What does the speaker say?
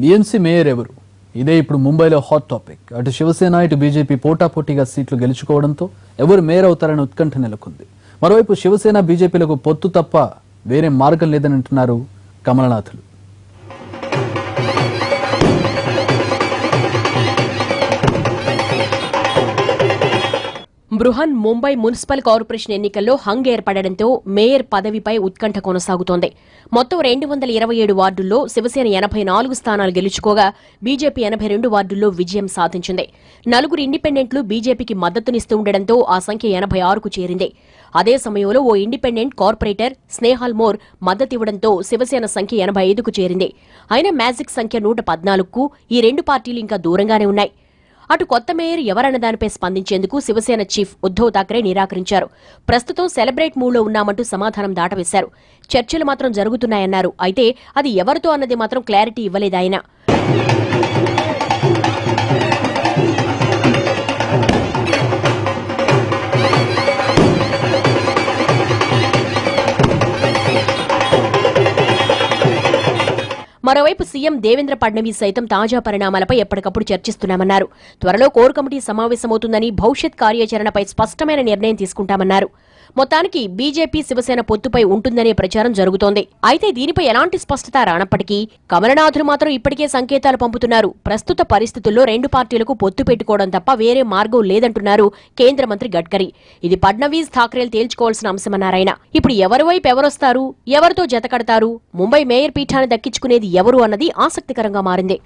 BMC mayor ఎవరు? ఇదే ఇప్పుడు ముంబైలో హాట్ టాపిక్. అటు శివసేన ఇటు బీజేపీ పోటాపోటీగా సీట్లు గెలుచుకోవడంతో ఎవరు మేయర్ అవుతారని ఉత్కంఠ నెలకొంది. మరోవైపు శివసేన బీజేపీలకు పొత్తు తప్ప వేరే మార్గం లేదని అంటున్నారు కమలనాథులు. బృహన్ ముంబై మున్సిపల్ కార్పొరేషన్ ఎన్నికల్లో హంగ్ ఏర్పడడంతో మేయర్ పదవిపై ఉత్కంఠ కొనసాగుతోంది. మొత్తం 227 వార్డుల్లో శివసేన 84 స్థానాలు గెలుచుకోగా బీజేపీ 82 వార్డుల్లో విజయం సాధించింది. 4 ఇండిపెండెంట్లు బీజేపీకి మద్దతునిస్తూ ఉండడంతో ఆ సంఖ్య 86కు చేరింది. అదే సమయంలో ఓ ఇండిపెండెంట్ కార్పొరేటర్ స్నేహల్ మోర్ మద్దతివ్వడంతో శివసేన సంఖ్య 85కు చేరింది. అయినా మ్యాజిక్ సంఖ్య 114కు ఈ రెండు పార్టీలు ఇంకా దూరంగానే ఉన్నాయి. అటు కొత్త మేయర్ ఎవరన్న దానిపై స్పందించేందుకు శివసేన చీఫ్ ఉద్దవ్ ఠాక్రే నిరాకరించారు. ప్రస్తుతం సెలబ్రేట్ మూడ్లో ఉన్నామంటూ సమాధానం దాటవేశారు. చర్చలు మాత్రం జరుగుతున్నాయన్నారు. అయితే అది ఎవరితో అన్నది మాత్రం క్లారిటీ ఇవ్వలేదాయన. మరోవైపు సీఎం దేవేంద్ర ఫడ్నవీస్ సైతం తాజా పరిణామాలపై ఎప్పటికప్పుడు చర్చిస్తున్నామన్నారు. త్వరలో కోర్ కమిటీ సమావేశమవుతుందని, భవిష్యత్ కార్యాచరణపై స్పష్టమైన నిర్ణయం తీసుకుంటామన్నారు. మొత్తానికి బీజేపీ శివసేన పొత్తుపై ఉంటుందనే ప్రచారం జరుగుతోంది. అయితే దీనిపై ఎలాంటి స్పష్టత రానప్పటికీ కమలనాథులు మాత్రం ఇప్పటికే సంకేతాలు పంపుతున్నారు. ప్రస్తుత పరిస్థితుల్లో రెండు పార్టీలకు పొత్తు పెట్టుకోవడం తప్ప వేరే మార్గం లేదంటున్నారు కేంద్ర మంత్రి గడ్కరీ. ఇది ఫడ్నవీస్ ఠాక్రేలు తేల్చుకోవాల్సిన అంశమన్నారాయన. ఇప్పుడు ఎవరి వైపు ఎవరొస్తారు, ఎవరితో జతకడతారు, ముంబై మేయర్ పీఠాన్ని దక్కించుకునేది ఎవరు అన్నది ఆసక్తికరంగా మారింది.